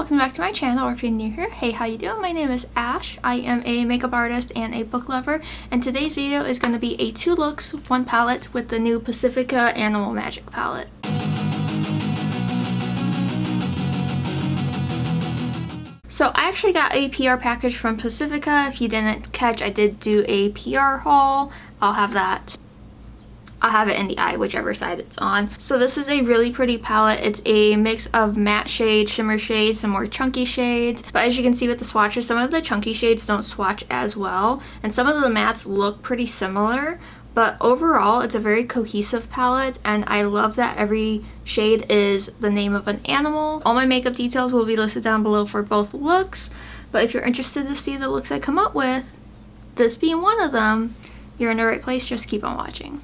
welcome back to my channel, or if you're new here, hey, how you doing? My name is Ash. I am a makeup artist and a book lover, and today's video is going to be a 2 looks, 1 palette with the new Pacifica Animal Magic palette. So I actually got a PR package from Pacifica. If you didn't catch, I did do a PR haul. I'll have it in the eye, whichever side it's on. So this is a really pretty palette. It's a mix of matte shades, shimmer shades, some more chunky shades. But as you can see with the swatches, some of the chunky shades don't swatch as well. And some of the mattes look pretty similar. But overall, it's a very cohesive palette. And I love that every shade is the name of an animal. All my makeup details will be listed down below for both looks. But if you're interested to see the looks I come up with, this being one of them, you're in the right place. Just keep on watching.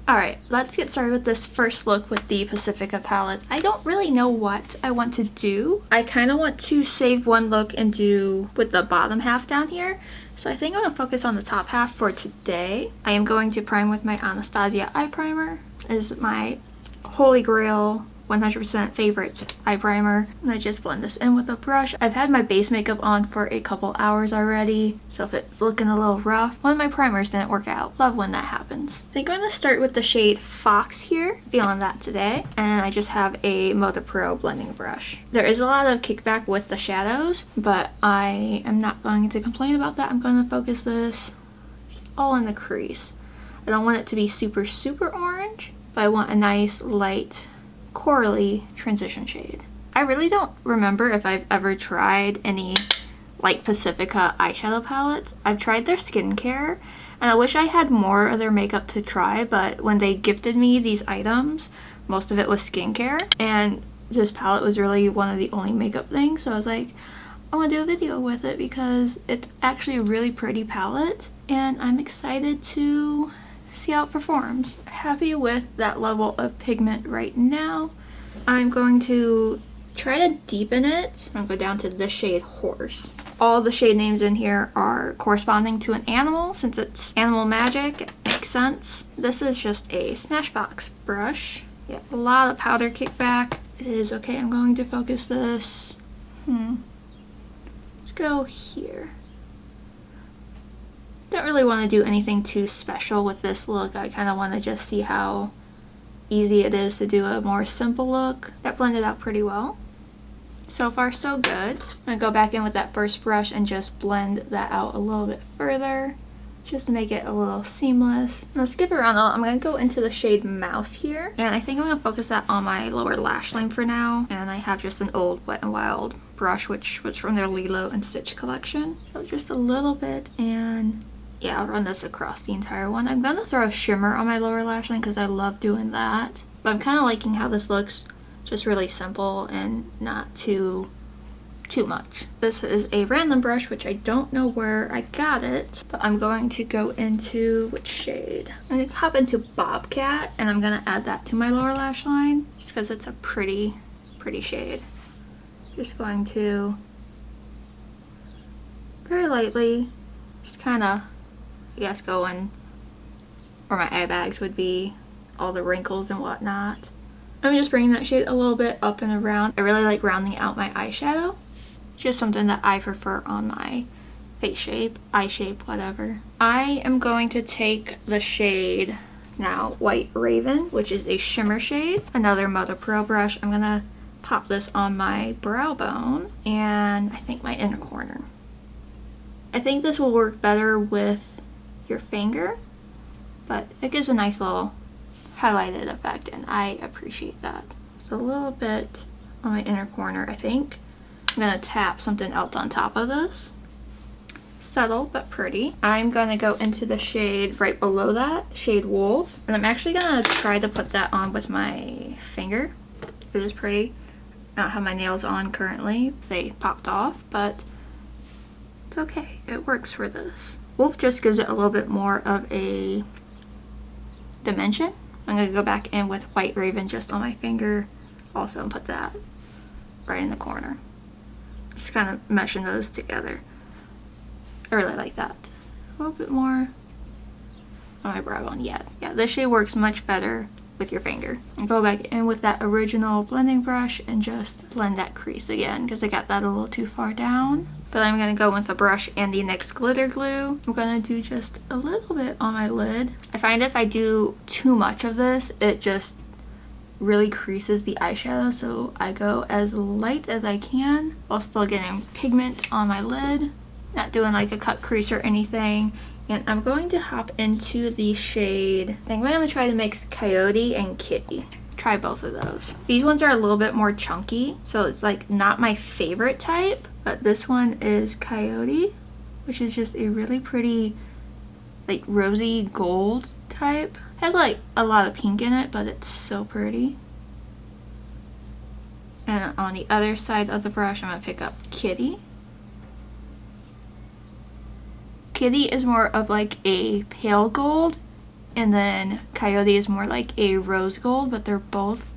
Alright, let's get started with this first look with the Pacifica palettes. I don't really know what I want to do. I kind of want to save one look and do with the bottom half down here. So I think I'm going to focus on the top half for today. I am going to prime with my Anastasia eye primer. This is my holy grail 100% favorite eye primer, and I just blend this in with a brush. I've had my base makeup on for a couple hours already, so if it's looking a little rough, one of my primers didn't work out. Love when that happens. I think I'm going to start with the shade Fox here, feeling that today, and I just have a Moda Pro blending brush. There is a lot of kickback with the shadows, but I am not going to complain about that. I'm going to focus this just all in the crease. I don't want it to be super orange, but I want a nice light corally transition shade. I really don't remember if I've ever tried any like Pacifica eyeshadow palettes. I've tried their skincare and I wish I had more of their makeup to try, but when they gifted me these items, most of it was skincare, and this palette was really one of the only makeup things, so I was like, I want to do a video with it because it's actually a really pretty palette and I'm excited to see how it performs. Happy with that level of pigment right now. I'm going to try to deepen it. I'm going to go down to the shade Horse. All the shade names in here are corresponding to an animal. Since it's Animal Magic, it makes sense. This is just a Smashbox brush. Yeah, a lot of powder kickback. It is okay. I'm going to focus this. Let's go here. Don't really want to do anything too special with this look. I kind of want to just see how easy it is to do a more simple look. That blended out pretty well. So far so good. I'm going to go back in with that first brush and just blend that out a little bit further, just to make it a little seamless. I'm going to skip around a lot. I'm going to go into the shade Mouse here, and I think I'm going to focus that on my lower lash line for now. And I have just an old Wet n Wild brush, which was from their Lilo and Stitch collection. So just a little bit, and yeah, I'll run this across the entire one. I'm gonna throw a shimmer on my lower lash line because I love doing that. But I'm kind of liking how this looks, just really simple and not too much. This is a random brush, which I don't know where I got it, but I'm going to go into, which shade? I'm gonna hop into Bobcat, and I'm gonna add that to my lower lash line just because it's a pretty shade. Just going to very lightly, just kind of, I guess, going where my eye bags would be, all the wrinkles and whatnot. I'm just bringing that shade a little bit up and around. I really like rounding out my eyeshadow. Just something that I prefer on my face shape, eye shape, whatever. I am going to take the shade now, White Raven, which is a shimmer shade. Another Moda Pro brush. I'm gonna pop this on my brow bone and I think my inner corner. I think this will work better with your finger, but it gives a nice little highlighted effect and I appreciate that. So a little bit on my inner corner, I think. I'm gonna tap something else on top of this. Subtle but pretty. I'm gonna go into the shade right below that, shade Wolf, and I'm actually gonna try to put that on with my finger. It is pretty. I don't have my nails on currently. They popped off, but it's okay. It works for this. Wolf just gives it a little bit more of a dimension. I'm going to go back in with White Raven just on my finger also and put that right in the corner. Just kind of meshing those together. I really like that. A little bit more on my brow bone. Yeah, this shade works much better with your finger. And go back in with that original blending brush and just blend that crease again because I got that a little too far down. But I'm going to go with the brush and the NYX glitter glue. I'm going to do just a little bit on my lid. I find if I do too much of this, it just really creases the eyeshadow, so I go as light as I can while still getting pigment on my lid. Not doing like a cut crease or anything. And I'm going to hop into the shade, I think I'm going to try to mix Coyote and Kitty. Try both of those. These ones are a little bit more chunky, so it's like not my favorite type, but this one is Coyote, which is just a really pretty like rosy gold type. Has like a lot of pink in it, but it's so pretty. And on the other side of the brush, I'm going to pick up Kitty. Kitty is more of like a pale gold, and then Coyote is more like a rose gold, but they're both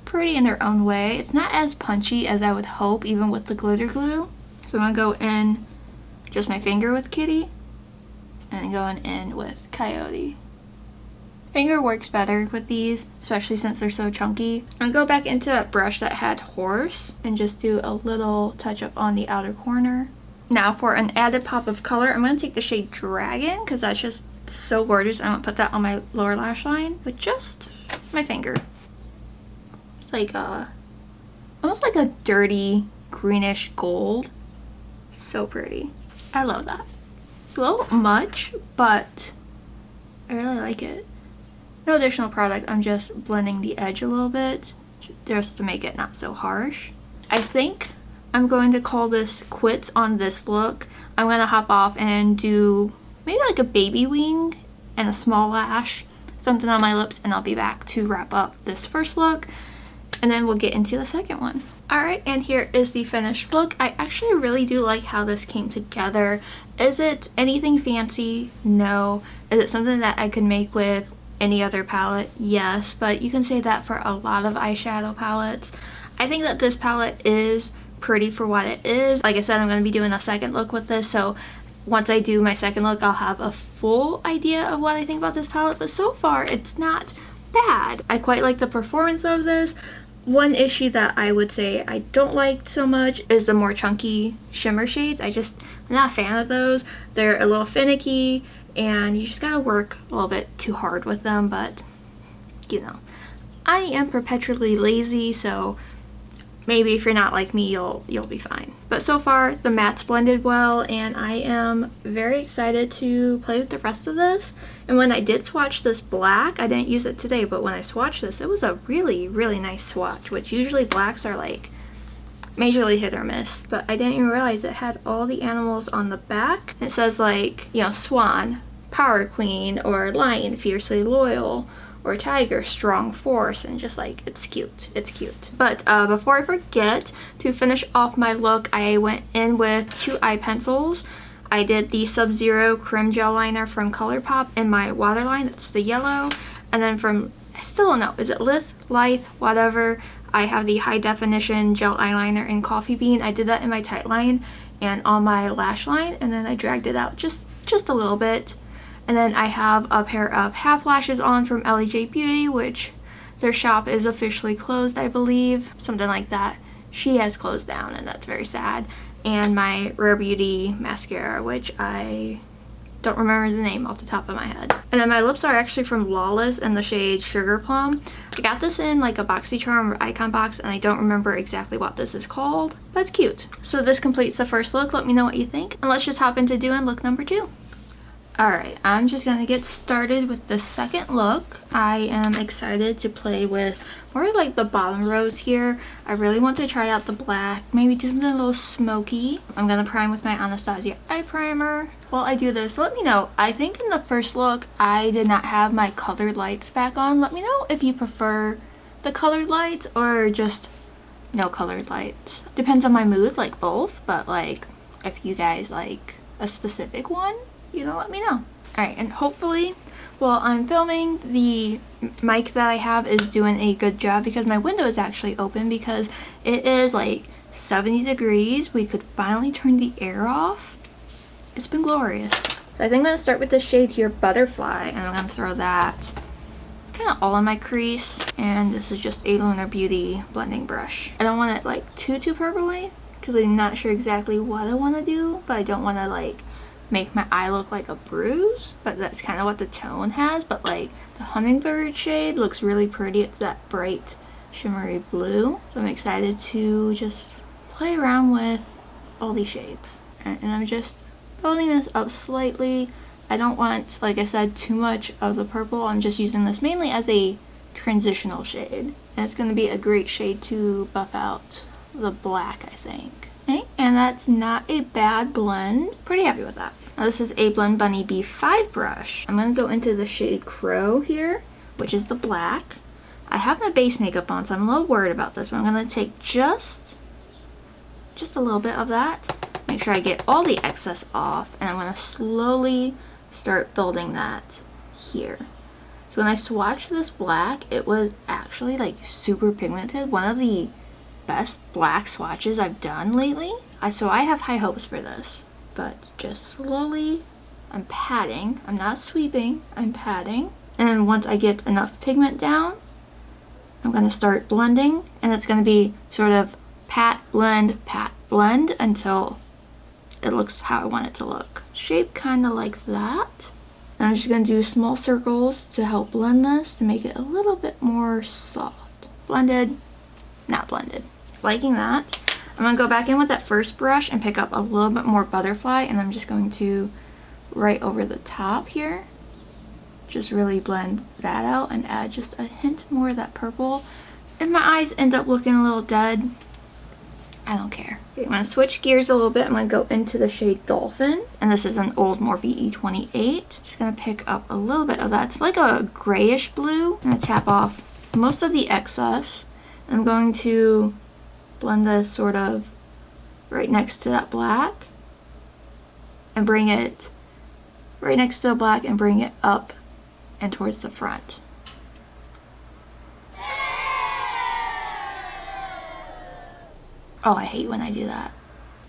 pretty in their own way. It's not as punchy as I would hope, even with the glitter glue. So I'm going to go in just my finger with Kitty, and then going in with Coyote. Finger works better with these, especially since they're so chunky. I'm going to go back into that brush that had Horse and just do a little touch up on the outer corner. Now for an added pop of color, I'm going to take the shade Dragon because that's just so gorgeous. I'm going to put that on my lower lash line with just my finger. It's like almost like a dirty greenish gold. So pretty. I love that. It's a little much, but I really like it. No additional product, I'm just blending the edge a little bit just to make it not so harsh. I think I'm going to call this quits on this look. I'm going to hop off and do maybe like a baby wing and a small lash, something on my lips, and I'll be back to wrap up this first look, and then we'll get into the second one. Alright, and here is the finished look. I actually really do like how this came together. Is it anything fancy? No. Is it something that I could make with any other palette? Yes, but you can say that for a lot of eyeshadow palettes. I think that this palette is pretty for what it is. Like I said, I'm going to be doing a second look with this, so once I do my second look, I'll have a full idea of what I think about this palette, but so far it's not bad. I quite like the performance of this. One issue that I would say I don't like so much is the more chunky shimmer shades. I'm not a fan of those. They're a little finicky, and you just gotta work a little bit too hard with them, but you know, I am perpetually lazy, so maybe if you're not like me, you'll be fine. But so far, the matte's blended well, and I am very excited to play with the rest of this. And when I did swatch this black, I didn't use it today, but when I swatched this, it was a really, really nice swatch, which usually blacks are like majorly hit or miss. But I didn't even realize it had all the animals on the back. It says like, you know, Swan, Power Queen, or Lion, Fiercely Loyal, or Tiger, Strong Force, and just like, it's cute. It's cute. But before I forget, to finish off my look, I went in with 2 eye pencils. I did the Subzero Creme Gel Liner from Colourpop in my waterline, that's the yellow. And then from, I still don't know, is it Lithe, whatever, I have the High Definition Gel Eyeliner in Coffee Bean. I did that in my tight line and on my lash line, and then I dragged it out just a little bit. And then I have a pair of half lashes on from Elli Beauty, which their shop is officially closed, I believe. Something like that. She has closed down, and that's very sad. And my Rare Beauty mascara, which I don't remember the name off the top of my head. And then my lips are actually from Lawless in the shade Sugar Plum. I got this in like a BoxyCharm or Icon box, and I don't remember exactly what this is called, but it's cute. So this completes the first look. Let me know what you think, and let's just hop into doing look number 2. Alright, I'm just going to get started with the second look. I am excited to play with more like the bottom rows here. I really want to try out the black, maybe do something a little smoky. I'm going to prime with my Anastasia eye primer. While I do this, let me know. I think in the first look, I did not have my colored lights back on. Let me know if you prefer the colored lights or just no colored lights. Depends on my mood, like both, but like if you guys like a specific one, you know, let me know. Alright, and hopefully while I'm filming, the mic that I have is doing a good job because my window is actually open because it is like 70 degrees. We could finally turn the air off. It's been glorious. So I think I'm going to start with the shade here, Butterfly, and I'm going to throw that kind of all in my crease. And this is just a Lunar Beauty blending brush. I don't want it like too purpley because I'm not sure exactly what I want to do, but I don't want to like make my eye look like a bruise, but that's kind of what the tone has. But like the Hummingbird shade looks really pretty. It's that bright shimmery blue, so I'm excited to just play around with all these shades. And I'm just building this up slightly. I don't want, like I said, too much of the purple. I'm just using this mainly as a transitional shade, and it's going to be a great shade to buff out the black, I think. Okay, and that's not a bad blend. Pretty happy with that. Now this is a Blend Bunny B5 brush. I'm going to go into the shade Crow here, which is the black. I have my base makeup on, so I'm a little worried about this, but I'm going to take just a little bit of that. Make sure I get all the excess off, and I'm going to slowly start building that here. So when I swatched this black, it was actually like super pigmented. One of the best black swatches I've done lately. So I have high hopes for this, but just slowly I'm patting. I'm not sweeping, I'm patting. And then once I get enough pigment down, I'm going to start blending, and it's going to be sort of pat, blend, until it looks how I want it to look. Shape kind of like that. And I'm just going to do small circles to help blend this, to make it a little bit more soft. Blended, not blended. Liking that. I'm going to go back in with that first brush and pick up a little bit more Butterfly, and I'm just going to right over the top here. Just really blend that out and add just a hint more of that purple. If my eyes end up looking a little dead, I don't care. Okay, I'm going to switch gears a little bit. I'm going to go into the shade Dolphin, and this is an old Morphe E28. Just going to pick up a little bit of that. It's like a grayish blue. I'm going to tap off most of the excess. I'm going to blend this sort of right next to that black and bring it right next to the black and bring it up and towards the front. Oh, I hate when I do that.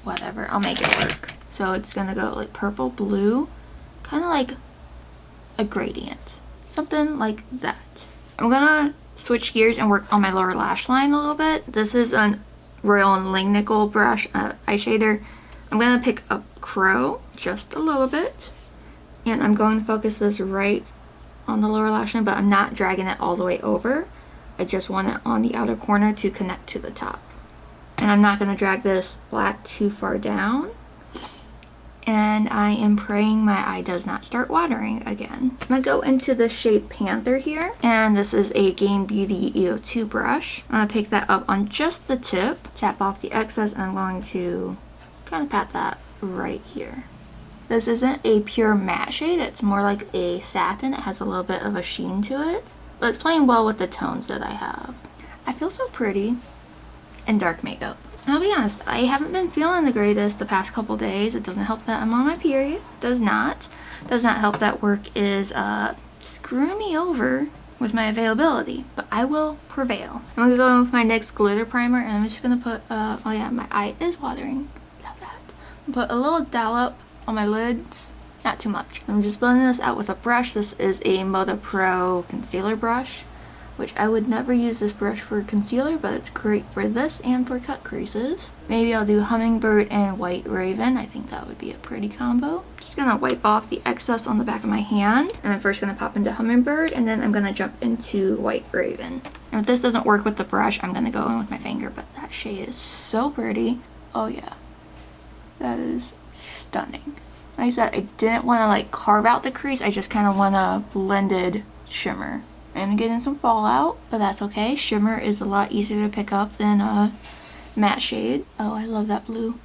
Whatever, I'll make it work. So it's gonna go like purple, blue, kind of like a gradient. Something like that. I'm gonna switch gears and work on my lower lash line a little bit. This is an Royal and Langnickel brush eyeshader. I'm gonna pick up Crow just a little bit, and I'm going to focus this right on the lower lash line, but I'm not dragging it all the way over. I just want it on the outer corner to connect to the top. And I'm not going to drag this black too far down. And I am praying my eye does not start watering again. I'm going to go into the shade Panther here. And this is a Game Beauty EO2 brush. I'm going to pick that up on just the tip. Tap off the excess, and I'm going to kind of pat that right here. This isn't a pure matte shade. It's more like a satin. It has a little bit of a sheen to it. But it's playing well with the tones that I have. I feel so pretty in dark makeup. I'll be honest, I haven't been feeling the greatest the past couple days. It doesn't help that I'm on my period. Does not help that work is screwing me over with my availability, but I will prevail. I'm gonna go in with my NYX glitter primer, and I'm just gonna put oh yeah, my eye is watering. Love that. Put a little dollop on my lids, not too much. I'm just blending this out with a brush. This is a Moda Pro concealer brush, which I would never use this brush for concealer, but it's great for this and for cut creases. Maybe I'll do Hummingbird and White Raven. I think that would be a pretty combo. Just gonna wipe off the excess on the back of my hand, and I'm first gonna pop into Hummingbird, and then I'm gonna jump into White Raven. And if this doesn't work with the brush, I'm gonna go in with my finger, but that shade is so pretty. Oh yeah, that is stunning. Like I said, I didn't want to like carve out the crease. I just kind of want a blended shimmer. I'm getting some fallout, but that's okay. Shimmer is a lot easier to pick up than a matte shade. Oh, I love that blue.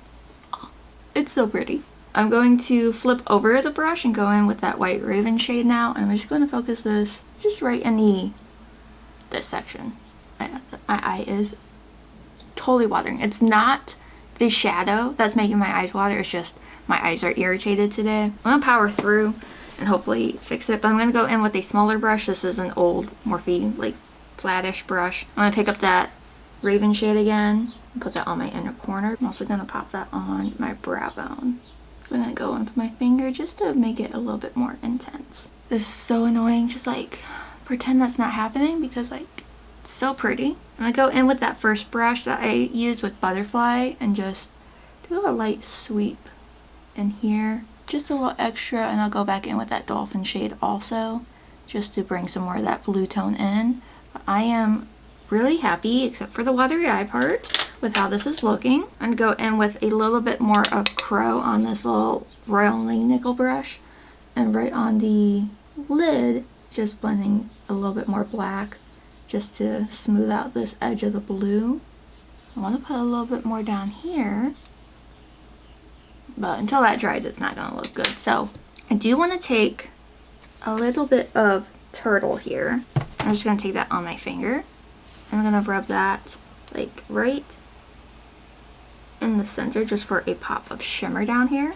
Oh, it's so pretty. I'm going to flip over the brush and go in with that White Raven shade now, and I'm just going to focus this just right in this section. My eye is totally watering. It's not the shadow that's making my eyes water, it's just my eyes are irritated today. I'm gonna power through and hopefully fix it, but I'm gonna go in with a smaller brush. This is an old Morphe like flattish brush. I'm gonna pick up that Raven shade again and put that on my inner corner. I'm also gonna pop that on my brow bone. So I'm gonna go in with my finger just to make it a little bit more intense. This is so annoying, just like pretend that's not happening because like it's so pretty. I'm gonna go in with that first brush that I used with Butterfly and just do a light sweep in here. Just a little extra, and I'll go back in with that Dolphin shade also just to bring some more of that blue tone in. But I am really happy, except for the watery eye part, with how this is looking. I'm gonna go in with a little bit more of Crow on this little Royal nickel brush, and right on the lid, just blending a little bit more black just to smooth out this edge of the blue. I want to put a little bit more down here, but until that dries, it's not gonna look good. So I do want to take a little bit of Turtle here. I'm just gonna take that on my finger. I'm gonna rub that like right in the center just for a pop of shimmer down here.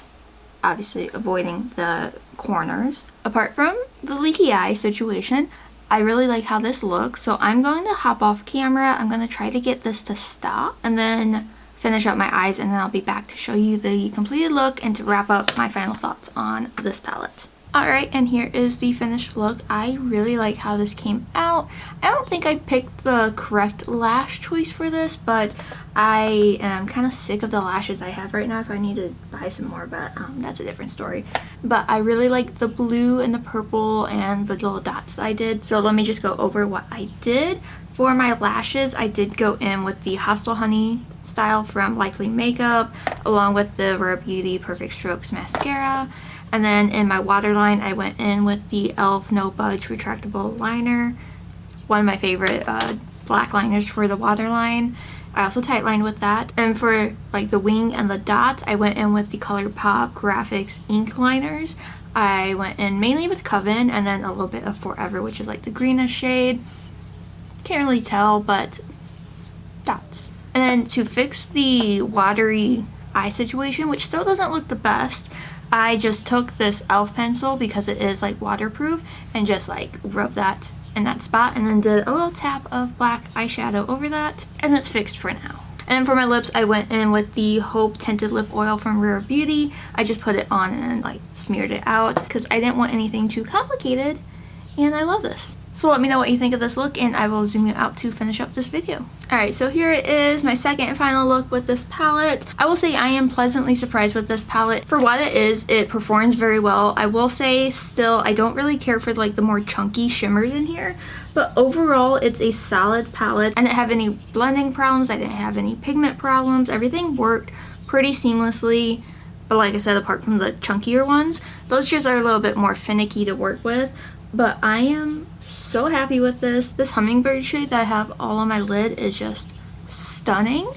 Obviously avoiding the corners. Apart from the leaky eye situation, I really like how this looks. So I'm going to hop off camera. I'm gonna try to get this to stop and then finish up my eyes, and then I'll be back to show you the completed look and to wrap up my final thoughts on this palette. Alright, and here is the finished look. I really like how this came out. I don't think I picked the correct lash choice for this, but I am kind of sick of the lashes I have right now, so I need to buy some more, but that's a different story. But I really like the blue and the purple and the little dots that I did. So let me just go over what I did. For my lashes, I did go in with the Hostel Honey style from Likely Makeup, along with the Rare Beauty Perfect Strokes mascara. And then in my waterline, I went in with the e.l.f. No Budge Retractable Liner. One of my favorite black liners for the waterline. I also tightlined with that. And for like the wing and the dots, I went in with the Colourpop Graphics ink liners. I went in mainly with Coven and then a little bit of Forever, which is like the greenish shade. Can't really tell, but dots. And then to fix the watery eye situation, which still doesn't look the best, I just took this e.l.f. pencil because it is like waterproof and just like rubbed that in that spot and then did a little tap of black eyeshadow over that, and it's fixed for now. And for my lips, I went in with the Hope Tinted Lip Oil from Rare Beauty. I just put it on and then like smeared it out because I didn't want anything too complicated, and I love this. So let me know what you think of this look, and I will zoom you out to finish up this video. Alright, so here it is, my second and final look with this palette. I will say I am pleasantly surprised with this palette. For what it is, it performs very well. I will say still, I don't really care for like the more chunky shimmers in here, but overall it's a solid palette. I didn't have any blending problems, I didn't have any pigment problems. Everything worked pretty seamlessly, but like I said, apart from the chunkier ones, those just are a little bit more finicky to work with. But I am so happy with this. This hummingbird shade that I have all on my lid is just stunning,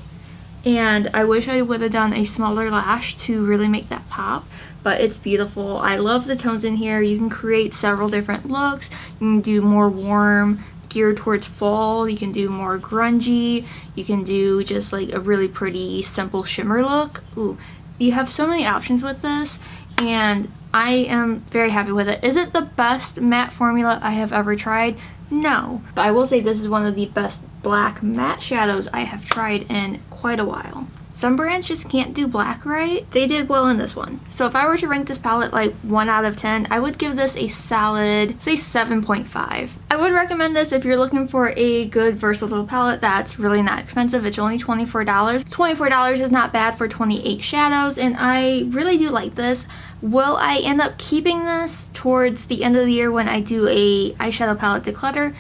and I wish I would have done a smaller lash to really make that pop, but it's beautiful. I love the tones in here. You can create several different looks. You can do more warm, geared towards fall. You can do more grungy. You can do just like a really pretty simple shimmer look. Ooh, you have so many options with this, and I am very happy with it. Is it the best matte formula I have ever tried? No. But I will say this is one of the best black matte shadows I have tried in quite a while. Some brands just can't do black right. They did well in this one. So if I were to rank this palette like 1 out of 10, I would give this a solid, say 7.5. I would recommend this if you're looking for a good versatile palette that's really not expensive. It's only $24. $24 is not bad for 28 shadows, and I really do like this. Will I end up keeping this towards the end of the year when I do a eyeshadow palette declutter?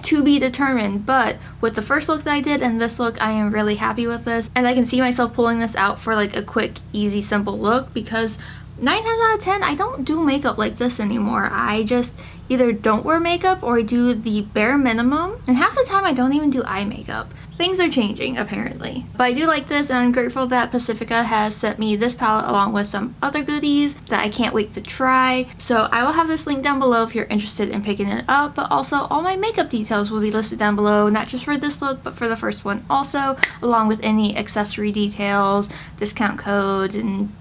To be determined, but with the first look that I did and this look, I am really happy with this, and I can see myself pulling this out for like a quick, easy, simple look, because 9 times out of 10 I don't do makeup like this anymore. I just either don't wear makeup or I do the bare minimum, and half the time I don't even do eye makeup. Things are changing apparently, but I do like this, and I'm grateful that Pacifica has sent me this palette along with some other goodies that I can't wait to try. So I will have this link down below if you're interested in picking it up, but also all my makeup details will be listed down below, not just for this look but for the first one also, along with any accessory details, discount codes, and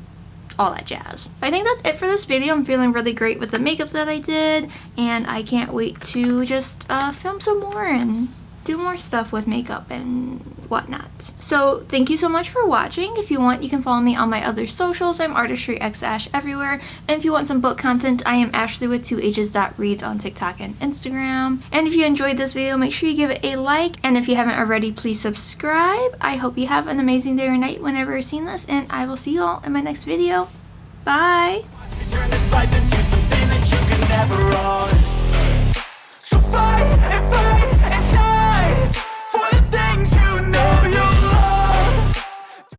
all that jazz. I think that's it for this video. I'm feeling really great with the makeup that I did, and I can't wait to just film some more and do more stuff with makeup and whatnot. So thank you so much for watching. If you want, you can follow me on my other socials. I'm artistryxashh everywhere. And if you want some book content, I am Ashley with 2H's.reads on TikTok and Instagram. And if you enjoyed this video, make sure you give it a like. And if you haven't already, please subscribe. I hope you have an amazing day or night whenever you're seeing this, and I will see you all in my next video. Bye! Turn this life into something that you can never own.